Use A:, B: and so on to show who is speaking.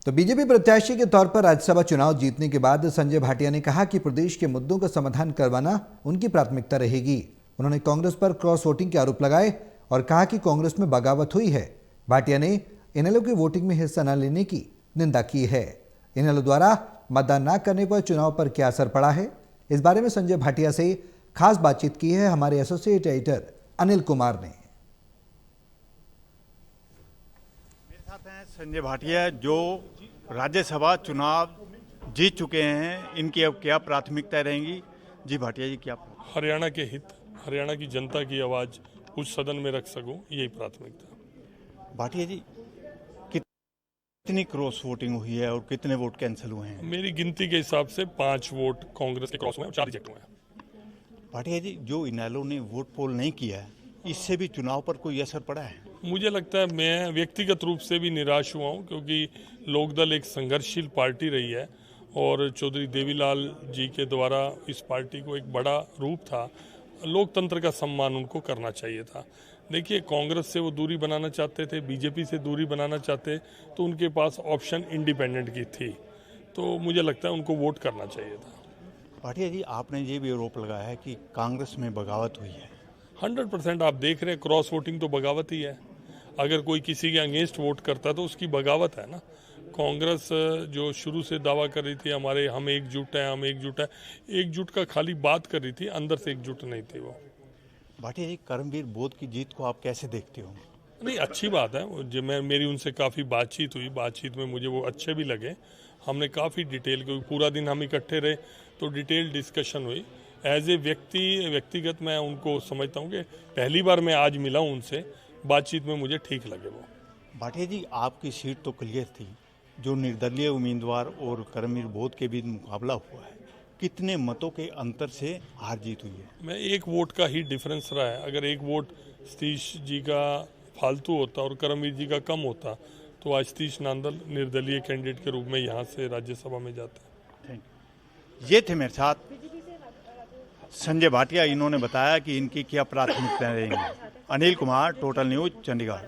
A: तो बीजेपी प्रत्याशी के तौर पर राज्यसभा चुनाव जीतने के बाद संजय भाटिया ने कहा कि प्रदेश के मुद्दों का समाधान करवाना उनकी प्राथमिकता रहेगी। उन्होंने कांग्रेस पर क्रॉस वोटिंग के आरोप लगाए और कहा कि कांग्रेस में बगावत हुई है। भाटिया ने इनेलो की वोटिंग में हिस्सा न लेने की निंदा की है। इनेलो द्वारा मतदान न करने पर चुनाव पर क्या असर पड़ा है, इस बारे में संजय भाटिया से खास बातचीत की है हमारे एसोसिएट एडिटर अनिल कुमार ने।
B: मेरे साथ हैं संजय भाटिया जो राज्यसभा चुनाव जीत चुके हैं। इनकी अब क्या प्राथमिकताएं रहेंगी? जी भाटिया जी, क्या?
C: हरियाणा के हित, हरियाणा की जनता की आवाज उस सदन में रख सकूं, यही प्राथमिकता।
B: भाटिया जी, कितनी क्रॉस वोटिंग हुई है और कितने वोट कैंसिल हुए हैं?
C: मेरी गिनती के हिसाब से 5 वोट कांग्रेस के क्रॉस हुए और 4 रिजेक्ट हुए हैं।
B: भाटिया जी, जो इनेलो ने वोट पोल नहीं किया है, इससे भी चुनाव पर कोई असर पड़ा है?
C: मुझे लगता है मैं व्यक्तिगत रूप से भी निराश हुआ हूं, क्योंकि लोकदल एक संघर्षशील पार्टी रही है और चौधरी देवीलाल जी के द्वारा इस पार्टी को एक बड़ा रूप था। लोकतंत्र का सम्मान उनको करना चाहिए था। देखिए, कांग्रेस से वो दूरी बनाना चाहते थे, बीजेपी से दूरी बनाना चाहते, तो उनके पास ऑप्शन इंडिपेंडेंट की थी, तो मुझे लगता है उनको वोट करना चाहिए था।
B: भाटिया जी, आपने ये भी आरोप लगाया है कि कांग्रेस में बगावत हुई है।
C: 100% आप देख रहे हैं, क्रॉस वोटिंग तो बगावत ही है। अगर कोई किसी के अगेंस्ट वोट करता है तो उसकी बगावत है ना। कांग्रेस जो शुरू से दावा कर रही थी हमारे हम एकजुट हैं, हम एकजुट हैं, एकजुट का खाली बात कर रही थी, अंदर से एकजुट नहीं थी वो।
B: भाटिया जी, कर्मवीर बोध की जीत को आप कैसे देखते हो?
C: नहीं, अच्छी बात है। जो मेरी उनसे काफ़ी बातचीत हुई, बातचीत में मुझे वो अच्छे भी लगे। हमने काफ़ी डिटेल, क्योंकि पूरा दिन हम इकट्ठे रहे तो डिटेल डिस्कशन हुई। एज ए व्यक्तिगत मैं उनको समझता हूँ कि पहली बार मैं आज मिला हूँ उनसे, बातचीत में मुझे ठीक लगे वो।
B: भाटिया जी, आपकी सीट तो क्लियर थी, जो निर्दलीय उम्मीदवार और कर्मवीर बोध के बीच मुकाबला हुआ है, कितने मतों के अंतर से हार जीत हुई है?
C: मैं 1 वोट का ही डिफरेंस रहा है। अगर 1 वोट सतीश जी का फालतू होता और कर्मवीर जी का कम होता तो आज सतीश नांदल निर्दलीय कैंडिडेट के रूप में यहाँ से राज्यसभा में जाते।
B: Thank you. ये थे मेरे साथ संजय भाटिया। इन्होंने बताया कि इनकी क्या प्राथमिकताएं रहेंगी। Anil Kumar, total news, Chandigarh.